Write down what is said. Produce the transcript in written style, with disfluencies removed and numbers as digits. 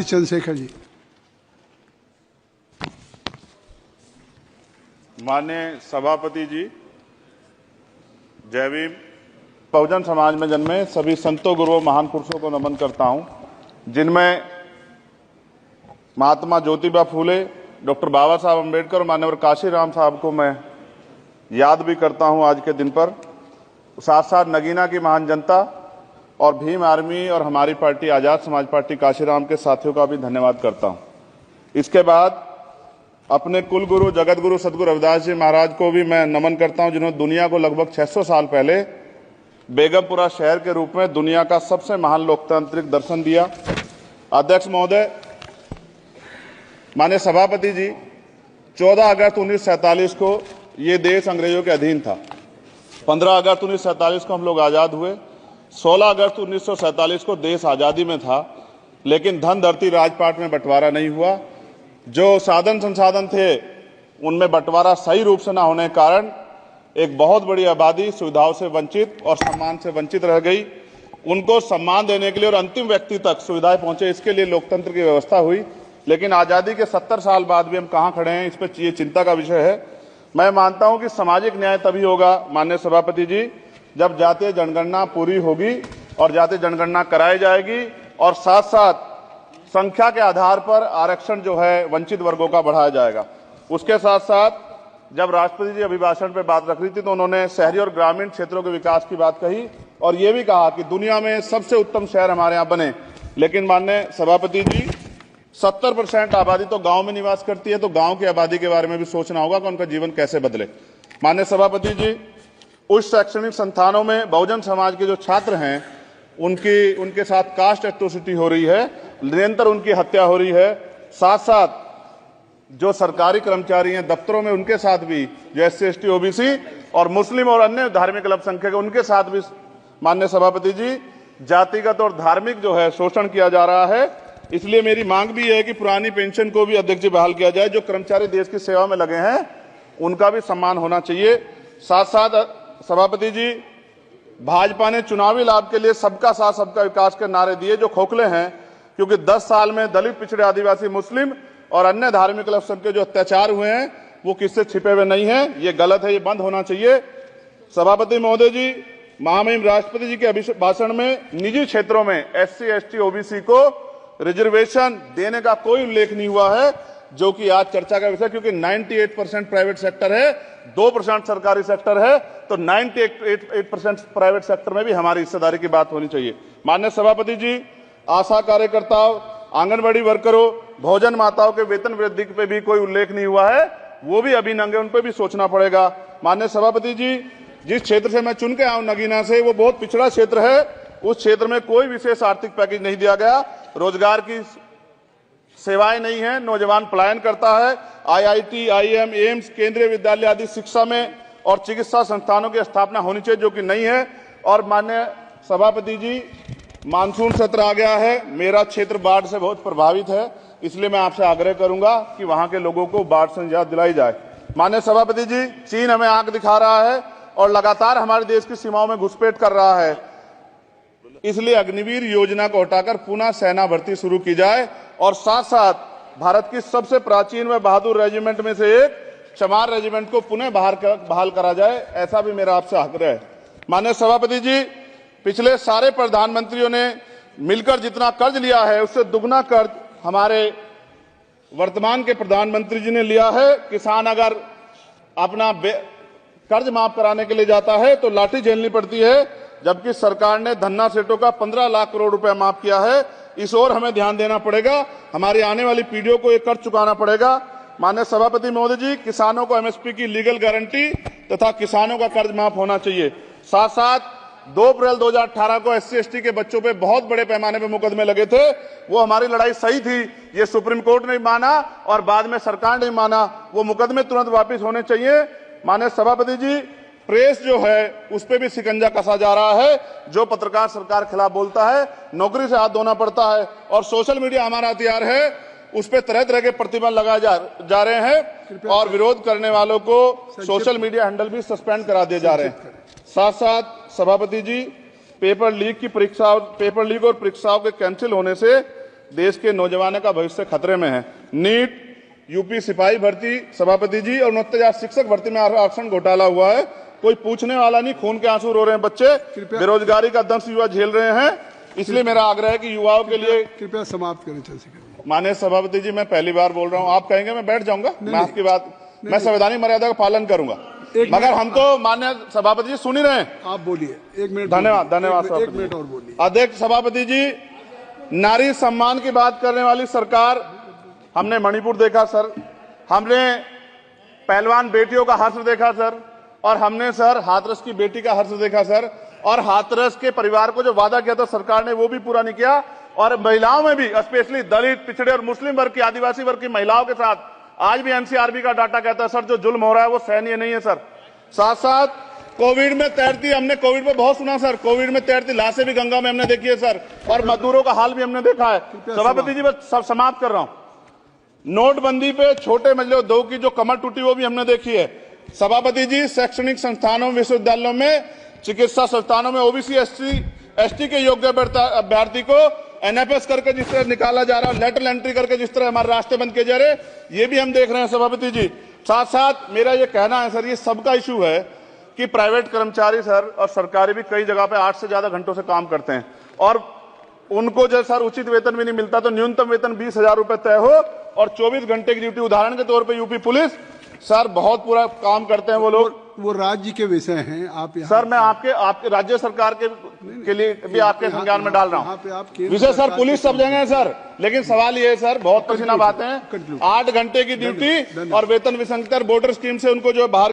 चंद्रशेखर जी। माननीय सभापति जी, जय भीम। बहुजन समाज में जन्मे सभी संतों, गुरुओं, महान पुरुषों को नमन करता हूं, जिनमें महात्मा ज्योतिबा फूले, डॉक्टर बाबा साहब अम्बेडकर और मान्यवर काशीराम साहब को मैं याद भी करता हूं आज के दिन पर। साथ साथ नगीना की महान जनता और भीम आर्मी और हमारी पार्टी आजाद समाज पार्टी काशीराम के साथियों का भी धन्यवाद करता हूं। इसके बाद अपने कुल गुरु जगत गुरु सदगुरु रविदास जी महाराज को भी मैं नमन करता हूं, जिन्होंने दुनिया को लगभग 600 साल पहले बेगमपुरा शहर के रूप में दुनिया का सबसे महान लोकतांत्रिक दर्शन दिया। अध्यक्ष महोदय, माननीय सभापति जी, 14 अगस्त 1947 को ये देश अंग्रेजों के अधीन था। 15 अगस्त 1947 को हम लोग आजाद हुए। 16 अगस्त 1947 को देश आजादी में था, लेकिन धन धरती राजपाट में बंटवारा नहीं हुआ। जो साधन संसाधन थे उनमें बंटवारा सही रूप से न होने के कारण एक बहुत बड़ी आबादी सुविधाओं से वंचित और सम्मान से वंचित रह गई। उनको सम्मान देने के लिए और अंतिम व्यक्ति तक सुविधाएं पहुंचे, इसके लिए लोकतंत्र की व्यवस्था हुई। लेकिन आजादी के 70 साल बाद भी हम कहां खड़े हैं, इस पर ये चिंता का विषय है। मैं मानता हूं कि सामाजिक न्याय तभी होगा माननीय सभापति जी, जब जातीय जनगणना पूरी होगी और जातीय जनगणना कराई जाएगी और साथ साथ संख्या के आधार पर आरक्षण जो है वंचित वर्गों का बढ़ाया जाएगा। उसके साथ साथ जब राष्ट्रपति जी अभिभाषण पर बात रख रही थी तो उन्होंने शहरी और ग्रामीण क्षेत्रों के विकास की बात कही और ये भी कहा कि दुनिया में सबसे उत्तम शहर हमारे यहाँ बने। लेकिन माननीय सभापति जी, 70% आबादी तो गांव में निवास करती है, तो गांव की आबादी के बारे में भी सोचना होगा कि उनका जीवन कैसे बदले। माननीय सभापति जी, उच्च शैक्षणिक संस्थानों में बहुजन समाज के जो छात्र हैं उनके साथ कास्ट एट्रोसिटी हो रही है, निरंतर उनकी हत्या हो रही है। साथ साथ जो सरकारी कर्मचारी हैं दफ्तरों में, उनके साथ भी जो SC ST OBC और मुस्लिम और अन्य धार्मिक अल्पसंख्यक है, उनके साथ भी माननीय सभापति जी जातिगत और धार्मिक जो है शोषण किया जा रहा है। इसलिए मेरी मांग भी है कि पुरानी पेंशन को भी अध्यक्ष जी बहाल किया जाए। जो कर्मचारी देश की सेवा में लगे हैं उनका भी सम्मान होना चाहिए। साथ साथ सभापति जी, भाजपा ने चुनावी लाभ के लिए सबका साथ सबका विकास के नारे दिए जो खोखले हैं, क्योंकि 10 साल में दलित, पिछड़े, आदिवासी, मुस्लिम और अन्य धार्मिक अल्पसंख्यक जो अत्याचार हुए हैं वो किससे छिपे हुए नहीं है। ये गलत है, ये बंद होना चाहिए। सभापति महोदय जी, महामहिम राष्ट्रपति जी के भाषण में निजी क्षेत्रों में SC ST OBC को रिजर्वेशन देने का कोई उल्लेख नहीं हुआ है, जो कि आज चर्चा का विषय, क्योंकि 98% प्राइवेट सेक्टर है, 2% सरकारी सेक्टर है, तो 98% प्राइवेट सेक्टर में भी हमारी हिस्सेदारी की बात होनी चाहिए। माननीय सभापति जी, आशा कार्यकर्ताओं, आंगनबाड़ी वर्करों, भोजन माताओं के वेतन वृद्धि पे भी कोई उल्लेख नहीं हुआ है, वो भी अभी नंगे, उन पर भी सोचना पड़ेगा। माननीय सभापति जी, जिस क्षेत्र से मैं चुन के आऊं नगीना से, वो बहुत पिछड़ा क्षेत्र है। उस क्षेत्र में कोई विशेष आर्थिक पैकेज नहीं दिया गया, रोजगार की सेवाएं नहीं है, नौजवान पलायन करता है। IIT, IIM, एम्स, केंद्रीय विद्यालय आदि शिक्षा में और चिकित्सा संस्थानों की स्थापना होनी चाहिए, जो कि नहीं है। और माननीय सभापति जी, मानसून सत्र आ गया है, मेरा क्षेत्र बाढ़ से बहुत प्रभावित है, इसलिए मैं आपसे आग्रह करूंगा कि वहां के लोगों को बाढ़ से निजात दिलाई जाए। माननीय सभापति जी, चीन हमें आंख दिखा रहा है और लगातार हमारे देश की सीमाओं में घुसपैठ कर रहा है, इसलिए अग्निवीर योजना को हटाकर पुनः सेना भर्ती शुरू की जाए और साथ साथ भारत की सबसे प्राचीन व बहादुर रेजिमेंट में से एक चमार रेजिमेंट को पुनः बहाल करा जाए, ऐसा भी मेरा आपसे आग्रह है। माननीय सभापति जी, पिछले सारे प्रधानमंत्रियों ने मिलकर जितना कर्ज लिया है उससे दुगना कर्ज हमारे वर्तमान के प्रधानमंत्री जी ने लिया है। किसान अगर अपना कर्ज माफ कराने के लिए जाता है तो लाठी झेलनी पड़ती है, जबकि सरकार ने धन्ना सेठों का 15 लाख करोड़ रुपया माफ किया है। इस ओर हमें ध्यान देना पड़ेगा, हमारी आने वाली पीढ़ियों को ये कर्ज चुकाना पड़ेगा। माननीय सभापति महोदय जी, किसानों को MSP की लीगल गारंटी तथा किसानों का कर्ज माफ होना चाहिए। साथ साथ 2 अप्रैल 2018 को SC ST के बच्चों पे बहुत बड़े पैमाने पे मुकदमे लगे थे, वो हमारी लड़ाई सही थी, ये सुप्रीम कोर्ट ने माना और बाद में सरकार ने माना, वो मुकदमे तुरंत वापिस होने चाहिए। माननीय सभापति जी, प्रेस जो है उस पर भी शिकंजा कसा जा रहा है। जो पत्रकार सरकार खिलाफ बोलता है नौकरी से हाथ धोना पड़ता है, और सोशल मीडिया हमारा हथियार है, उस पर तरह तरह के प्रतिबंध लगाए जा रहे हैं और विरोध करने वालों को सोशल मीडिया हैंडल भी सस्पेंड करा दिए जा रहे हैं। साथ साथ सभापति जी, पेपर लीक और परीक्षाओं के कैंसिल होने से देश के नौजवानों का भविष्य खतरे में है। नीट, यूपी सिपाही भर्ती सभापति जी और 69,000 शिक्षक भर्ती में आरक्षण घोटाला हुआ है, कोई पूछने वाला नहीं, खून के आंसू रो रहे हैं बच्चे, बेरोजगारी का दंश युवा झेल रहे हैं। इसलिए मेरा आग्रह है कि युवाओं के लिए कृपया समाप्त करें चंद्रशेखर। माननीय सभापति जी, मैं पहली बार बोल रहा हूं, आप कहेंगे मैं बैठ जाऊंगा, मैं आपकी बात, मैं संवैधानिक मर्यादा का पालन करूंगा, मगर हम तो माननीय सभापति जी सुन ही रहे हैं। आप बोलिए, 1 मिनट। धन्यवाद, धन्यवाद। 1 मिनट और बोलिए। अध्यक्ष सभापति जी, नारी सम्मान की बात करने वाली सरकार, हमने मणिपुर देखा सर, हमने पहलवान बेटियों का हर्ष देखा सर, और हमने सर हाथरस की बेटी का हर्ष देखा सर, और हाथरस के परिवार को जो वादा किया था सरकार ने वो भी पूरा नहीं किया। और महिलाओं में भी, स्पेशली दलित, पिछड़े और मुस्लिम वर्ग की, आदिवासी वर्ग की महिलाओं के साथ आज भी एनसीआरबी का डाटा कहता है सर, जो जुल्म हो रहा है वो सहनीय नहीं है सर। साथ साथ कोविड में तैरती, हमने कोविड में बहुत सुना सर, कोविड में तैरती लाशें भी गंगा में हमने देखी है सर, और मजदूरों का हाल भी हमने देखा है। सभापति जी, बस सब समाप्त कर रहा हूं। नोटबंदी पे छोटे मजले उद्योग की जो कमर टूटी वो भी हमने देखी है। सभापति जी, शैक्षणिक संस्थानों, विश्वविद्यालयों में, चिकित्सा संस्थानों में ओबीसी एसटी के योग्य अभ्यर्थी को एनएफएस करके जिस तरह निकाला जा रहा है, लेटरल एंट्री करके जिस तरह हमारे रास्ते बंद किए जा रहे, ये भी हम देख रहे हैं सभापति जी। साथ साथ मेरा ये कहना है सर, ये सबका इशू है कि प्राइवेट कर्मचारी सर और सरकारी भी कई जगह पे 8 से ज्यादा घंटों से काम करते हैं, और उनको जो सर उचित वेतन भी नहीं मिलता, तो न्यूनतम वेतन 20,000 रुपए तय हो और 24 घंटे की ड्यूटी। उदाहरण के तौर पर यूपी पुलिस सर बहुत पूरा काम करते हैं वो लोग, वो राज्य के विषय हैं। आप सर मैं आपके राज्य सरकार के लिए भी आपके संज्ञान में डाल रहा हूं विषय सर, पुलिस सब जगह है सर, लेकिन सवाल ये है सर, बहुत पसीना बातें हैं, 8 घंटे की ड्यूटी और वेतन विसंगति, बॉर्डर स्कीम से उनको जो बाहर